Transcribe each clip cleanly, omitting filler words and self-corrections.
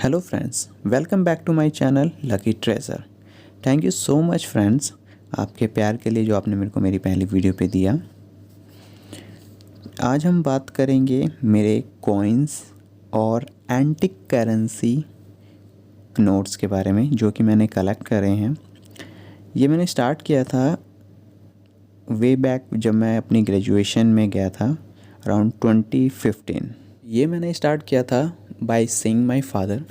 Hello friends, welcome back to my channel Lucky Treasure. Thank you so much friends, आपके प्यार के लिए जो आपने मेरे को मेरी पहली वीडियो पे दिया। आज हम बात करेंगे मेरे कॉइन्स और एंटिक करेंसी नोट्स के बारे में जो कि मैंने कलेक्ट करे हैं। ये मैंने स्टार्ट किया था वे बैक जब मैं अपनी ग्रेजुएशन में गया था अराउंड 2015। ये मैंने स्टार्ट किया था by seeing my father.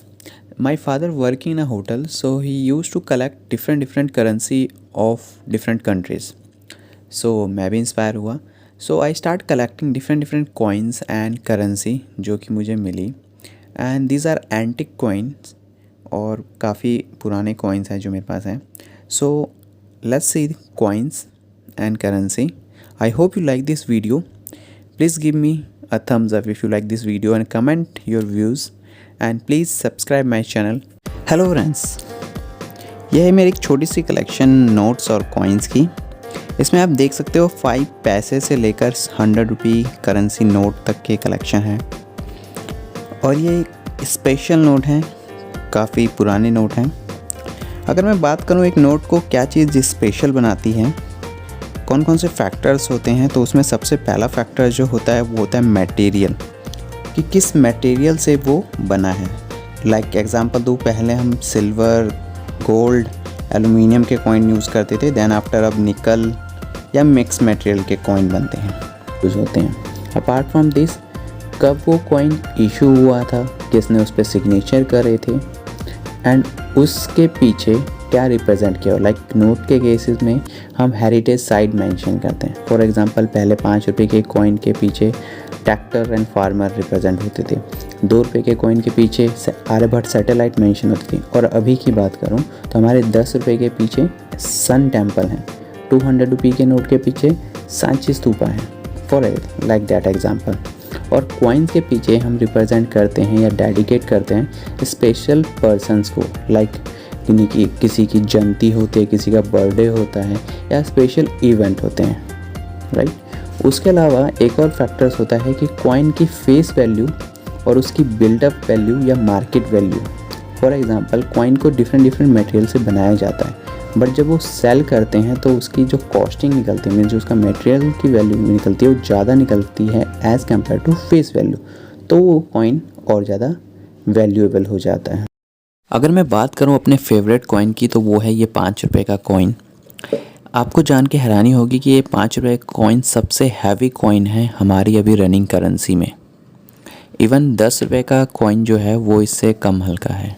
My father working in a hotel, so he used to collect different currency of different countries. So मैं भी इंस्पायर हुआ, so I start collecting different coins and currency जो कि मुझे मिली, and these are antique coins और काफ़ी पुराने coins हैं जो मेरे पास हैं। So let's see coins and currency. I hope you like this video. Please give me a thumbs up if you like this video and comment your views. And please subscribe my channel. Hello friends, यह है मेरी एक छोटी सी collection notes और coins की। इसमें आप देख सकते हो 5 पैसे से लेकर 100 रुपये करेंसी नोट तक के कलेक्शन है। और ये एक स्पेशल नोट हैं, काफ़ी पुराने नोट हैं। अगर मैं बात करूँ एक नोट को क्या चीज़ स्पेशल बनाती है, कौन कौन से फैक्टर्स होते हैं, तो उसमें सबसे पहला फैक्टर जो होता है वो होता है मटेरियल, कि किस मटेरियल से वो बना है। लाइक एग्जांपल दूँ, पहले हम सिल्वर, गोल्ड, एलुमिनियम के कॉइन यूज़ करते थे। देन आफ्टर अब निकल या मिक्स मटेरियल के कॉइन बनते हैं, यूज़ होते हैं। अपार्ट फ्रॉम दिस, कब वो कॉइन इशू हुआ था, किसने उस पर सिग्नेचर करे थे, एंड उसके पीछे क्या रिप्रेजेंट किया। लाइक नोट के केसेस में हम हेरिटेज साइड मेंशन करते हैं। फॉर एग्जांपल पहले 5 रुपये के कॉइन के पीछे ट्रैक्टर एंड फार्मर रिप्रेजेंट होते थे। 2 रुपये के कॉइन के पीछे आर्यभट्ट सैटेलाइट मेंशन होती थी। और अभी की बात करूं तो हमारे 10 रुपये के पीछे सन टेम्पल है। 200 रुपये के नोट के पीछे सांची स्तूपा है, फॉर लाइक दैट एग्जाम्पल। और कॉइन्स के पीछे हम रिप्रेजेंट करते हैं या डेडिकेट करते हैं स्पेशल पर्सनस को। लाइक किसी की जयंती होती है, किसी का बर्थडे होता है, या स्पेशल इवेंट होते हैं, राइट। उसके अलावा एक और फैक्टर्स होता है कि कॉइन की फेस वैल्यू और उसकी बिल्डअप वैल्यू या market value. For example coin को डिफरेंट मटेरियल से बनाया जाता है, बट जब वो सेल करते हैं तो उसकी जो कॉस्टिंग निकलती है, जो उसका मटेरियल की वैल्यू निकलती है, वो ज़्यादा निकलती है as compare to face value, तो वो कॉइन और ज़्यादा वैल्यूएबल हो जाता है। अगर मैं बात करूं अपने फेवरेट कॉइन की, तो वो है ये 5 रुपये का कॉइन। आपको जान के हैरानी होगी कि ये 5 रुपये का कॉइन सबसे हैवी कॉइन है हमारी अभी रनिंग करेंसी में। इवन 10 रुपये का कॉइन जो है वो इससे कम हल्का है।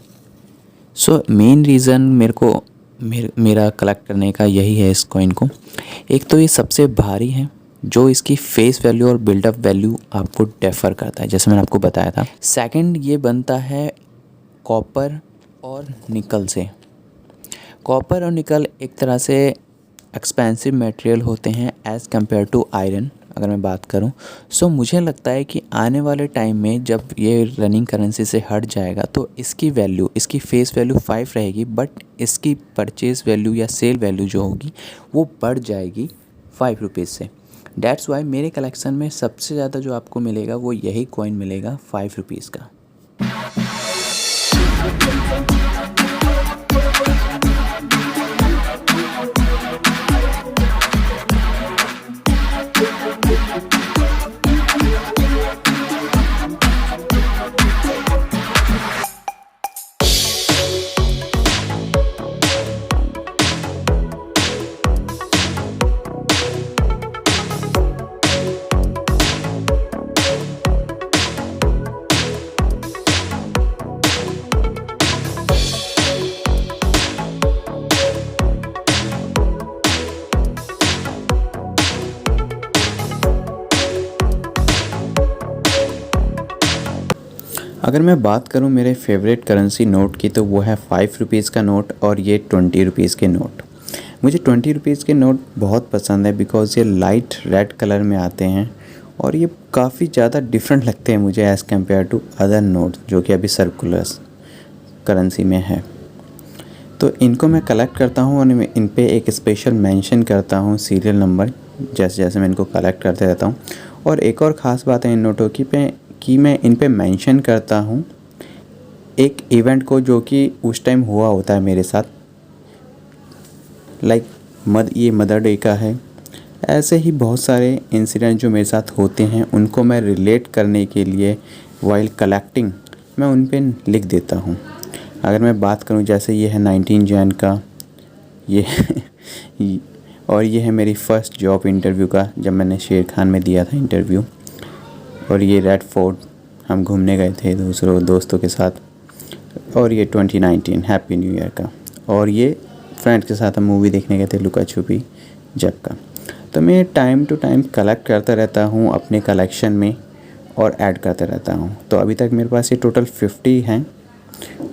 सो मेन रीज़न मेरा कलेक्ट करने का यही है इस कॉइन को। एक तो ये सबसे भारी है, जो इसकी फेस वैल्यू और बिल्डअप वैल्यू आपको डिफर करता है, जैसे मैंने आपको बताया था। सेकंड, ये बनता है कॉपर और निकल से। कॉपर और निकल एक तरह से एक्सपेंसिव मटेरियल होते हैं एज़ कम्पेयर टू आयरन, अगर मैं बात करूं। सो मुझे लगता है कि आने वाले टाइम में जब ये रनिंग करेंसी से हट जाएगा तो इसकी वैल्यू, इसकी फेस वैल्यू 5 रहेगी, बट इसकी परचेज़ वैल्यू या सेल वैल्यू जो होगी वो बढ़ जाएगी 5 रुपीज़ से। डैट्स वाई मेरे कलेक्शन में सबसे ज़्यादा जो आपको मिलेगा वो यही कॉइन मिलेगा 5 रुपीज़ का। अगर मैं बात करूं मेरे फेवरेट करेंसी नोट की, तो वो है 5 रुपीज़ का नोट और ये 20 रुपीज़ के नोट। मुझे 20 रुपीज़ के नोट बहुत पसंद है बिकॉज़ ये लाइट रेड कलर में आते हैं और ये काफ़ी ज़्यादा डिफरेंट लगते हैं मुझे as compare to other note जो कि अभी सर्कुलर करेंसी में है। तो इनको मैं कलेक्ट करता हूँ और इन पे एक स्पेशल मेंशन करता हूँ सीरियल नंबर, जैसे जैसे मैं इनको कलेक्ट करते रहता हूँ। और एक और ख़ास बात है इन नोटों की कि मैं इन पे मेंशन करता हूँ एक इवेंट को जो कि उस टाइम हुआ होता है मेरे साथ, लाइक ये मदर डे का है। ऐसे ही बहुत सारे इंसिडेंट जो मेरे साथ होते हैं उनको मैं रिलेट करने के लिए वाइल कलेक्टिंग मैं उन पे लिख देता हूँ। अगर मैं बात करूँ, जैसे ये है 19 जैन का, ये और ये है मेरी फ़र्स्ट जॉब इंटरव्यू का, जब मैंने शेर खान में दिया था इंटरव्यू। और ये रेड फोर्ट हम घूमने गए थे दोस्तों के साथ। और ये 2019 हैप्पी न्यू ईयर का। और ये फ्रेंड्स के साथ हम मूवी देखने गए थे लुका छुपी जब का। तो मैं टाइम टू टाइम कलेक्ट करता रहता हूँ अपने कलेक्शन में और ऐड करता रहता हूँ। तो अभी तक मेरे पास ये टोटल 50 हैं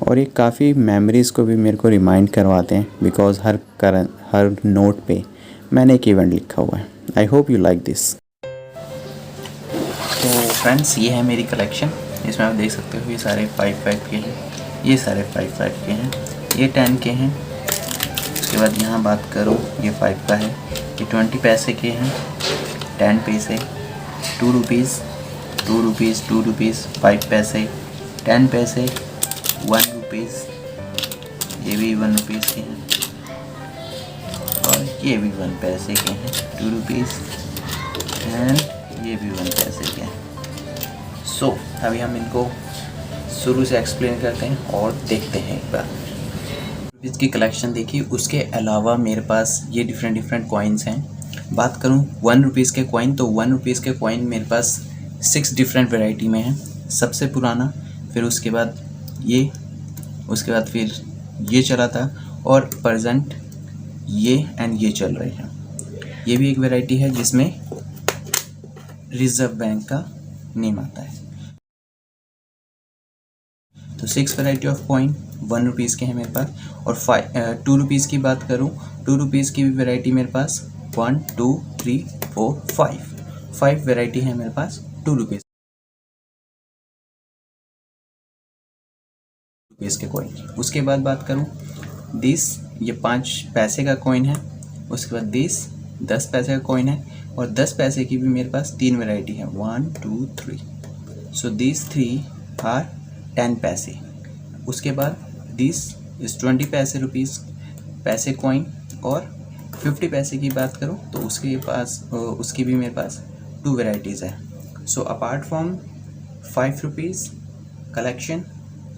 और ये काफ़ी मेमोरीज़ को भी मेरे को रिमाइंड करवाते हैं, बिकॉज़ हर नोट पे मैंने एक इवेंट लिखा हुआ है। I hope you like this. तो फ्रेंड्स, ये है मेरी कलेक्शन। इसमें आप देख सकते हो ये सारे 5 के हैं, ये सारे 5 के हैं, ये 10 के हैं। उसके बाद यहाँ बात करूँ, ये 5 का है, ये 20 पैसे के हैं, 10 पैसे, 2 रुपीज़, 2 रुपीज़, 2 रुपीज़, 5 पैसे, 10 पैसे, 1 रुपीज़, ये भी 1 रुपीज़ के हैं, और ये भी 1 पैसे के हैं, 2 रुपीज़, एंड ये भी 1 पैसे के हैं। सो अभी हम इनको शुरू से एक्सप्लेन करते हैं और देखते हैं एक बार। रुपीज़ की कलेक्शन देखिए। उसके अलावा मेरे पास ये डिफरेंट कॉइन्स हैं। बात करूँ 1 रुपीज़ के कॉइन, तो 1 रुपीज़ के कॉइन मेरे पास 6 डिफरेंट वैरायटी में हैं। सबसे पुराना, फिर उसके बाद ये, उसके बाद फिर ये चला था, और प्रेजेंट ये एंड ये चल रहे हैं। ये भी एक वैरायटी है जिसमें रिजर्व बैंक का नेम आता है। तो 6 वैरायटी ऑफ कॉइन 1 रुपीज़ के हैं मेरे पास। और 2 रुपीज़ की बात करूँ, 2 रुपीज़ की भी वैरायटी मेरे पास 1 2 3 4 5 वैरायटी है मेरे पास 2 रुपीज़ के कॉइन की। उसके बाद बात करूँ दिस, ये 5 पैसे का कॉइन है। उसके बाद दिस 10 पैसे का कॉइन है, और 10 पैसे की भी मेरे पास 3 वैरायटी है, 1 2 3। सो दिस 3 आर 10 पैसे। उसके बाद दिस इज़ 20 पैसे रुपीज़ पैसे कॉइन। और 50 पैसे की बात करूँ तो उसकी भी मेरे पास 2 वैरायटीज़ है। So apart from 5 rupees collection,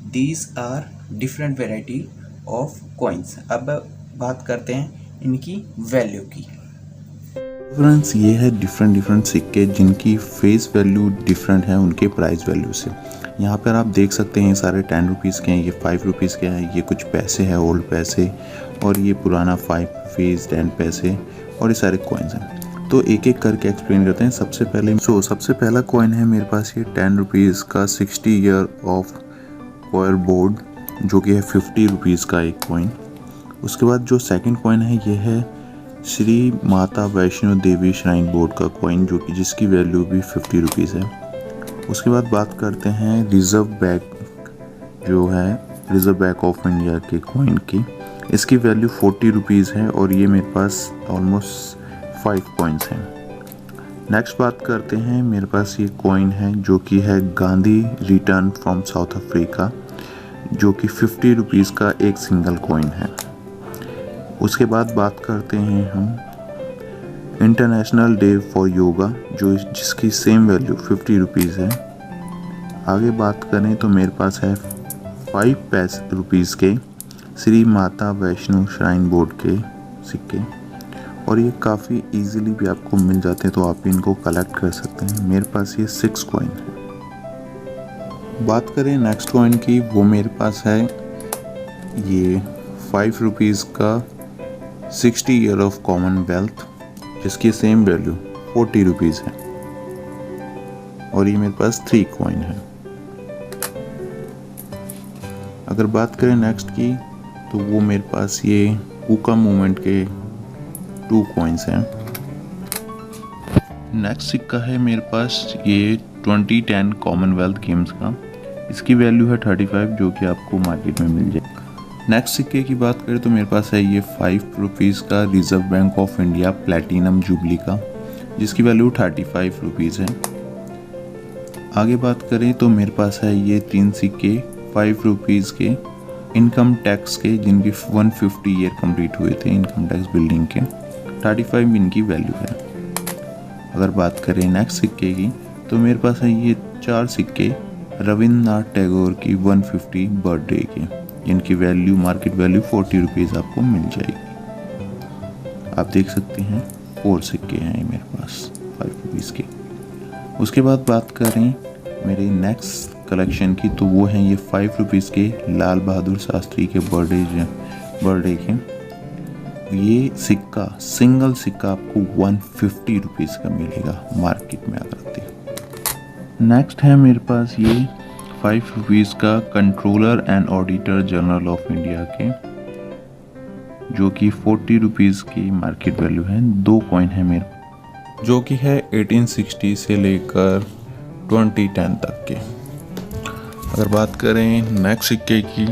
these are different variety of coins. अब बात करते हैं इनकी वैल्यू की। फ्रेंड्स, ये है डिफरेंट सिक्के जिनकी फेस वैल्यू डिफरेंट है उनके प्राइस वैल्यू से। यहाँ पर आप देख सकते हैं सारे 10 रुपीज़ के हैं, ये 5 रुपीज़ के हैं, ये कुछ पैसे हैं ओल्ड पैसे, और ये पुराना 5 रुपीज़ 10 पैसे, और ये सारे कॉइन्स हैं। तो एक एक करके एक्सप्लेन करते हैं। सबसे पहला कॉइन है मेरे पास ये 10 रुपीज़ का 60 ईयर ऑफ कॉयर बोर्ड, जो कि है 50 रुपीज़ का एक कॉइन। उसके बाद जो सेकंड कॉइन है ये है श्री माता वैष्णो देवी श्राइन बोर्ड का कॉइन, जो कि जिसकी वैल्यू भी 50 रुपीज़ है। उसके बाद बात करते हैं रिज़र्व बैंक ऑफ इंडिया के कॉइन की। इसकी वैल्यू 40 रुपीज़ है, और ये मेरे पास ऑलमोस्ट 5 कॉइन्स हैं। नेक्स्ट बात करते हैं, मेरे पास ये कॉइन है जो कि है Gandhi return from south Africa, जो कि 50 रुपीज़ का एक सिंगल कॉइन है। उसके बाद बात करते हैं हम इंटरनेशनल डे फॉर योगा, जिसकी सेम वैल्यू 50 रुपीज़ है। आगे बात करें तो मेरे पास है 5 रुपीज़ के श्री माता वैष्णो श्राइन बोर्ड के सिक्के, और ये काफ़ी इजीली भी आपको मिल जाते हैं, तो आप इनको कलेक्ट कर सकते हैं। मेरे पास ये 6 कॉइन है। बात करें नेक्स्ट कॉइन की, वो मेरे पास है ये 5 रुपीज़ का 60 ईयर ऑफ कॉमनवेल्थ, जिसकी सेम वैल्यू 40 रुपीज़ है, और ये मेरे पास 3 कॉइन है। अगर बात करें नेक्स्ट की, तो वो मेरे पास ये कूका मूवमेंट के 2 कॉइन्स हैं। नेक्स्ट सिक्का है मेरे पास ये 2010 कॉमनवेल्थ गेम्स का, इसकी वैल्यू है 35, जो कि आपको मार्केट में मिल जाए। नेक्स्ट सिक्के की बात करें तो मेरे पास है ये 5 रुपीज़ का reserve bank of India platinum jubilee का, जिसकी वैल्यू 35 रुपीज़ है। आगे बात करें तो मेरे पास है ये 3 सिक्के 5 रुपीज़ के इनकम टैक्स के, जिनकी 150 ईयर कंप्लीट हुए थे इनकम टैक्स बिल्डिंग के, 35 इनकी वैल्यू है। अगर बात करें नेक्स्ट सिक्के की, तो मेरे पास है ये 4 सिक्के रविंद्रनाथ टैगोर की 150 बर्थडे के, जिनकी वैल्यू मार्केट वैल्यू 40 रुपीज़ आपको मिल जाएगी। आप देख सकते हैं 4 सिक्के हैं मेरे पास 5 रुपीज़ के। उसके बाद बात करें मेरे नेक्स्ट कलेक्शन की, तो वो हैं ये 5 रुपीज़ के लाल बहादुर शास्त्री के बर्थडे के। ये सिक्का, सिंगल सिक्का आपको 150 रुपीज़ का मिलेगा मार्केट में आकर देखो। नेक्स्ट है मेरे पास ये 5 रुपीज़ का controller and auditor general of India के, जो कि 40 रुपीज़ की मार्केट वैल्यू है। 2 कॉइन है मेरे, जो कि है 1860 से लेकर 2010 तक के। अगर बात करें नेक्स्ट सिक्के की,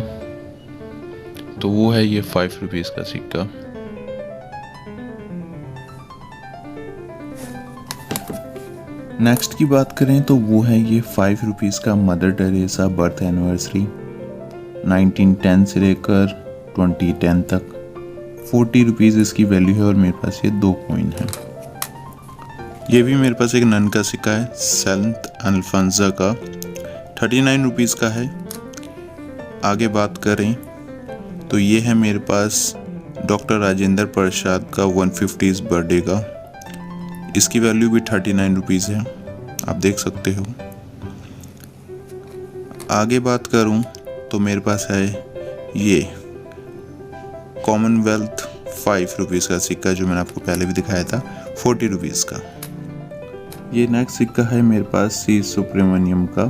तो वो है ये 5 रुपीज़ का सिक्का। नेक्स्ट की बात करें तो वो है ये 5 रुपीज़ का मदर टेरेसा बर्थ एनिवर्सरी 1910 से लेकर 2010 तक। 40 रुपीज़ इसकी वैल्यू है और मेरे पास ये 2 कॉइन है। ये भी मेरे पास एक नन का सिक्का है सेंट अल्फांजा का, 39 रुपीज़ का है। आगे बात करें तो ये है मेरे पास डॉक्टर राजेंद्र प्रसाद का 150 बर्थडे का, इसकी वैल्यू भी 39 रुपीज़ है, आप देख सकते हो। आगे बात करूं तो मेरे पास है ये कॉमनवेल्थ 5 रुपीज़ का सिक्का, जो मैंने आपको पहले भी दिखाया था 40 रुपीज़ का। ये नेक्स्ट सिक्का है मेरे पास सी सुब्रमण्यम का,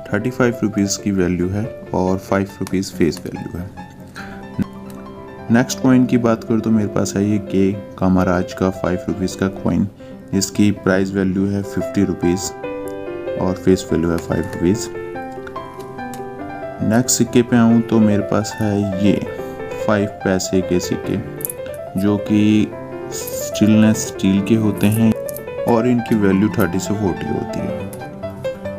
35 रुपीज़ की वैल्यू है और 5 रुपीज़ फेस वैल्यू है। नेक्स्ट कॉइन की बात करूँ तो मेरे पास है ये के कामराज का 5 रुपीज़ का कॉइन, जिसकी प्राइस वैल्यू है 50 रुपीज़ और फेस वैल्यू है 5 रुपीज़। नेक्स्ट सिक्के पे आऊँ तो मेरे पास है ये 5 पैसे के सिक्के, जो कि स्टेनलेस स्टील के होते हैं और इनकी वैल्यू 30 से 40 होती है।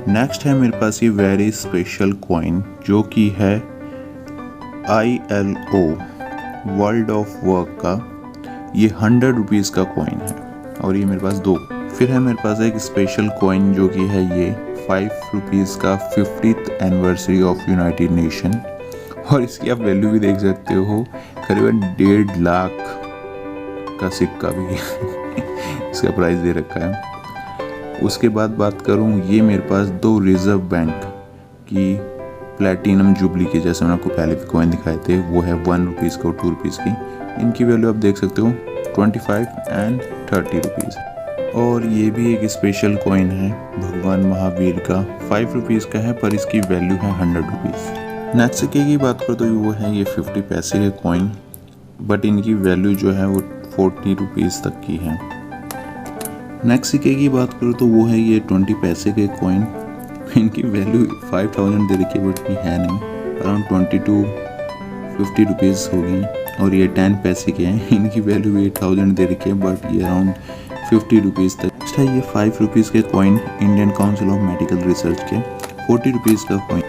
नेक्स्ट है मेरे पास ये वेरी स्पेशल कॉइन, जो कि है ILO वर्ल्ड ऑफ वर्क का, ये 100 रुपीज़ का कॉइन है और ये मेरे पास 2। फिर है मेरे पास एक स्पेशल कॉइन, जो कि है ये 5 रुपीज़ का 50th anniversary of United nation, और इसकी आप वैल्यू भी देख सकते हो, करीबन 1.5 लाख का सिक्का भी इसका प्राइस दे रखा है। उसके बाद बात करूं, ये मेरे पास 2 रिजर्व बैंक की प्लैटिनम जुबली के, जैसे मैंने आपको पहले भी कॉइन दिखाए थे, वो है 1 रुपीज़ का और 2 रुपीज़ की। इनकी वैल्यू आप देख सकते हो 25 एंड 30 रुपीज़। और ये भी एक स्पेशल कॉइन है भगवान महावीर का, 5 रुपीज़ का है, पर इसकी वैल्यू है 100 रुपीज़। नेक्स्ट सिक्के की बात करो तो वो है ये 50 पैसे के कॉइन, बट इनकी वैल्यू जो है वो 40 रुपीज़ तक की है। नेक्स्ट सिक्के की बात करो तो वो है ये 20 पैसे के कॉइन, इनकी वैल्यू 5000 दे रखी है, बट ये है नहीं, अराउंड 20 to 50 रुपीज़ होगी। और ये 10 पैसे के हैं, इनकी वैल्यू भी 8000 दे रखी है, बट ये अराउंड 50 रुपीज़ तक। नेक्स्ट है ये 5 रुपीज़ के coin Indian council of medical research के, 40 रुपीज़ का कॉइन।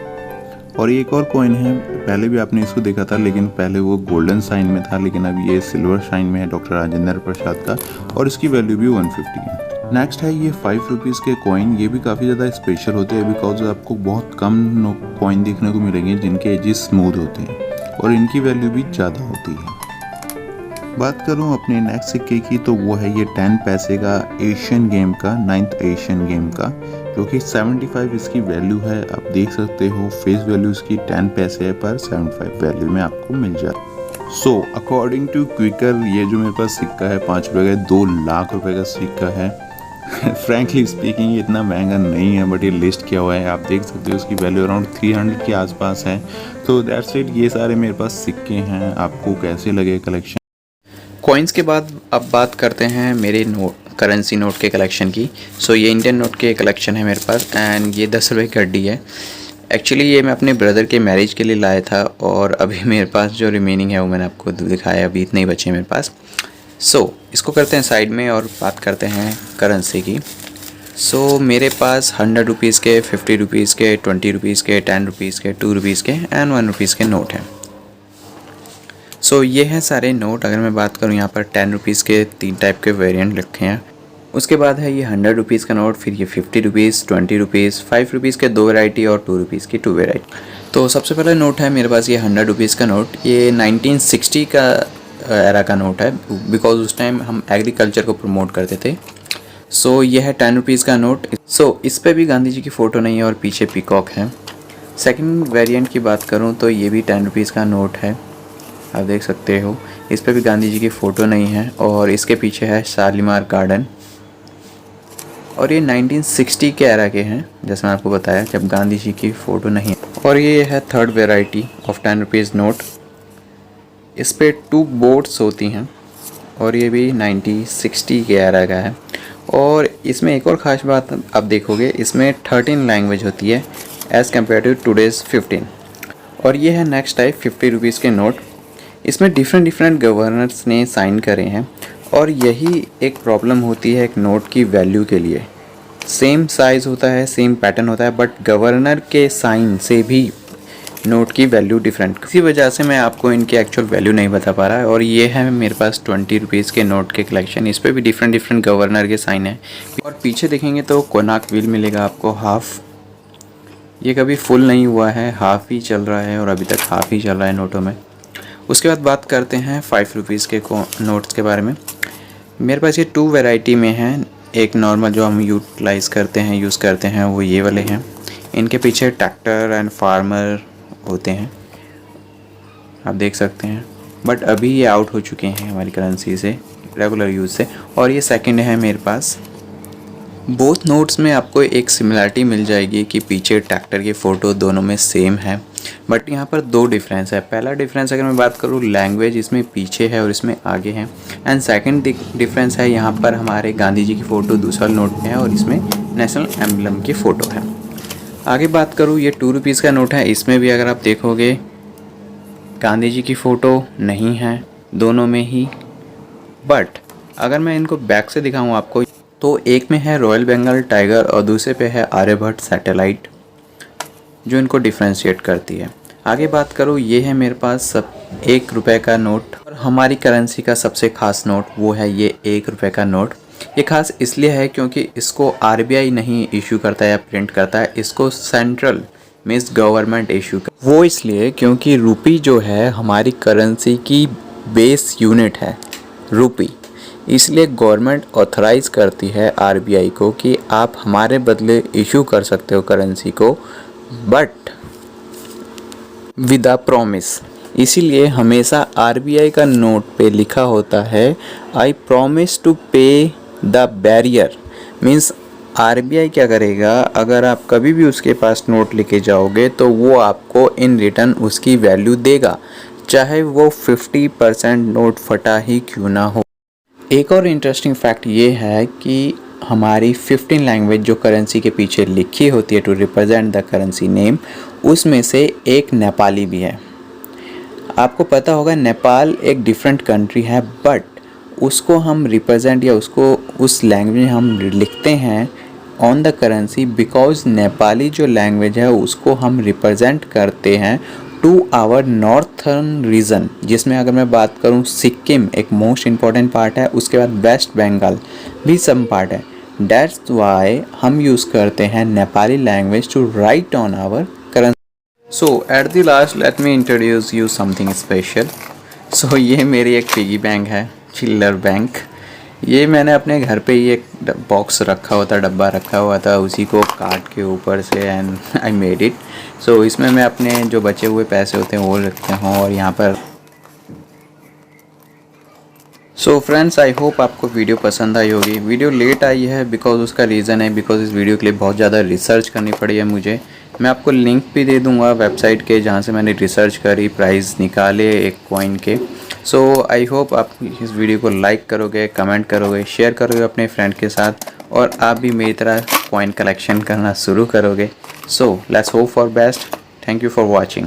और एक और कॉइन है, पहले भी आपने इसको देखा था, लेकिन पहले वो गोल्डन साइन में था, लेकिन अब ये सिल्वर साइन में है डॉक्टर राजेंद्र प्रसाद का, और इसकी वैल्यू भी 150 है। नेक्स्ट है ये 5 रुपीज़ के कॉइन, ये भी काफ़ी ज़्यादा स्पेशल होते हैं, बिकॉज आपको बहुत कम कॉइन देखने को मिलेंगे जिनके एजेस स्मूथ होते हैं और इनकी वैल्यू भी ज़्यादा होती है। बात करूं अपने नेक्स्ट सिक्के की, तो वो है ये 10 पैसे का एशियन गेम का, 9th एशियन गेम का, जो कि 75 इसकी वैल्यू है, आप देख सकते हो। फेस वैल्यू इसकी 10 पैसे है, पर 75 वैल्यू में आपको मिल जाए। सो अकॉर्डिंग टू क्विकर, ये जो मेरे पास सिक्का है 5 रुपये का, 2 लाख रुपए का सिक्का है। फ्रैंकली स्पीकिंग ये इतना महंगा नहीं है, बट ये लिस्ट किया हुआ है, आप देख सकते हो इसकी वैल्यू अराउंड 300 के आसपास है। तो दैट्स इट, ये सारे मेरे पास सिक्के हैं। आपको कैसे लगे कलेक्शन? कॉइन्स के बाद अब बात करते हैं मेरे करेंसी नोट के कलेक्शन की। सो ये इंडियन नोट के कलेक्शन है मेरे पास, एंड ये 10 रुपये की हड्डी है। एक्चुअली ये मैं अपने ब्रदर के मैरिज के लिए लाया था, और अभी मेरे पास जो रिमेनिंग है वो मैंने आपको दिखाया, अभी इतने ही बचे मेरे पास। सो इसको करते हैं साइड में और बात करते हैं करेंसी की। सो मेरे पास 100 रुपीज़ के, 50 रुपीज़ के, 20 रुपीज़ के, 10 रुपीज़ के, 2 रुपीज़ के एंड 1 रुपीज़ के नोट हैं। सो ये हैं सारे नोट। अगर मैं बात करूँ यहाँ पर 10 रुपीज़ के 3 टाइप के वेरिएंट रखे हैं। उसके बाद है ये 100 रुपीज़ का नोट, फिर ये 50 रुपीज़, 20 रुपीज़, 5 रुपीज़ के 2 वैरायटी और 2 रुपीज़ की 2 वैरायटी। तो सबसे पहला नोट है मेरे पास ये 100 रुपीज़ का नोट। ये 1960 का एरा का नोट है, बिकॉज उस टाइम हम एग्रीकल्चर को प्रमोट करते थे। सो ये है 10 रुपीज़ का नोट। सो इस पर भी गांधी जी की फ़ोटो नहीं है और पीछे पीकॉक है। सेकंड वेरिएंट की बात करूँ तो ये भी 10 रुपीज़ का नोट है, आप देख सकते हो। इस पर भी गांधी जी की फ़ोटो नहीं है और इसके पीछे है शालीमार गार्डन। और ये 1960 के एरा के हैं, जैसे मैं आपको बताया, जब गांधी जी की फ़ोटो नहीं है। और ये है third variety of 10 rupees note. इस पे 2 बोट्स होती हैं और ये भी 1960 के एरा का है। और इसमें एक और ख़ास बात आप देखोगे, इसमें 13 लैंग्वेज होती है एज़ कम्पेयर टू टुडेज़ 15। और ये है नेक्स्ट टाइप 50 रुपीज़ के नोट। इसमें डिफरेंट गवर्नर्स ने साइन करे हैं और यही एक प्रॉब्लम होती है एक नोट की वैल्यू के लिए। सेम साइज़ होता है, सेम पैटर्न होता है, बट गवर्नर के साइन से भी नोट की वैल्यू डिफरेंट। इसी वजह से मैं आपको इनकी एक्चुअल वैल्यू नहीं बता पा रहा है। और ये है मेरे पास 20 रुपीज़ के नोट के कलेक्शन। इस पर भी डिफरेंट गवर्नर के साइन है। और पीछे देखेंगे तो कोनाक व्हील मिलेगा आपको हाफ। ये कभी फुल नहीं हुआ है, हाफ ही चल रहा है और अभी तक हाफ ही चल रहा है नोटों में। उसके बाद बात करते हैं 5 रुपीज़ के नोट्स के बारे में। मेरे पास ये 2 वैरायटी में हैं। एक नॉर्मल जो हम यूटिलाइज़ करते हैं, यूज़ करते हैं, वो ये वाले हैं। इनके पीछे ट्रैक्टर एंड फार्मर होते हैं, आप देख सकते हैं। बट अभी ये आउट हो चुके हैं हमारी करेंसी से, रेगुलर यूज़ से। और ये सेकंड है मेरे पास। बोथ नोट्स में आपको एक सिमिलरिटी मिल जाएगी कि पीछे ट्रैक्टर की फ़ोटो दोनों में सेम है, बट यहाँ पर 2 डिफरेंस है। पहला डिफरेंस अगर मैं बात करूँ, लैंग्वेज इसमें पीछे है और इसमें आगे है। एंड सेकंड डिफरेंस है, यहाँ पर हमारे गांधी जी की फ़ोटो दूसरा नोट में है और इसमें नेशनल एम्बलम की फ़ोटो है। आगे बात करूँ, ये 2 रुपीज़ का नोट है। इसमें भी अगर आप देखोगे गांधी जी की फ़ोटो नहीं है दोनों में ही। बट अगर मैं इनको बैक से दिखाऊँ आपको, तो एक में है रॉयल बंगाल टाइगर और दूसरे पे है आर्यभट्ट सैटेलाइट, जो इनको डिफ्रेंशिएट करती है। आगे बात करूँ, ये है मेरे पास सब 1 रुपये का नोट। और हमारी करेंसी का सबसे ख़ास नोट वो है ये 1 रुपये का नोट। ये ख़ास इसलिए है क्योंकि इसको आरबीआई नहीं इशू करता है या प्रिंट करता है, इसको सेंट्रल मीन्स गवर्नमेंट इशू कर। वो इसलिए क्योंकि रुपी जो है हमारी करेंसी की बेस यूनिट है रुपी, इसलिए गवर्नमेंट ऑथराइज़ करती है आरबीआई को कि आप हमारे बदले इशू कर सकते हो करेंसी को, बट विद अ प्रॉमिस। इसीलिए हमेशा आरबीआई का नोट पे लिखा होता है आई प्रॉमिस टू पे द बैरियर। मीन्स आरबीआई क्या करेगा, अगर आप कभी भी उसके पास नोट लेके जाओगे तो वो आपको इन रिटर्न उसकी वैल्यू देगा, चाहे वो 50% नोट फटा ही क्यों ना हो। एक और इंटरेस्टिंग फैक्ट ये है कि हमारी 15 लैंग्वेज जो करेंसी के पीछे लिखी होती है to represent the currency name, उसमें से एक नेपाली भी है। आपको पता होगा नेपाल एक डिफरेंट कंट्री है, बट उसको हम रिप्रेजेंट या उसको उस लैंग्वेज में हम लिखते हैं on the currency, because Nepali जो लैंग्वेज है उसको हम रिप्रेजेंट करते हैं टू आवर नॉर्थर्न रीजन, जिसमें अगर मैं बात करूं सिक्किम एक मोस्ट इम्पॉर्टेंट पार्ट है, उसके बाद वेस्ट बंगाल भी सम पार्ट है। दैट्स वाई हम यूज़ करते हैं Nepali language to write on our currency. So at the last let me introduce you something special. So ये मेरी एक पिगी बैंक है, चिल्लर बैंक। ये मैंने अपने घर पे ही एक बॉक्स रखा हुआ था, डब्बा रखा हुआ था, उसी को काट के ऊपर से एंड आई मेड इट। सो इसमें मैं अपने जो बचे हुए पैसे होते हैं वो रखते हूँ। और यहाँ पर सो फ्रेंड्स, आई होप आपको वीडियो पसंद आई होगी। वीडियो लेट आई है बिकॉज उसका रीज़न है बिकॉज इस वीडियो के लिए बहुत ज़्यादा रिसर्च करनी पड़ी है मुझे। मैं आपको लिंक भी दे दूँगा वेबसाइट के जहाँ से मैंने रिसर्च करी, प्राइस निकाले एक कॉइन के। सो आई होप आप इस वीडियो को लाइक करोगे, कमेंट करोगे, शेयर करोगे अपने फ्रेंड के साथ और आप भी मेरी तरह कॉइन कलेक्शन करना शुरू करोगे। So let's hope for best. Thank you for watching.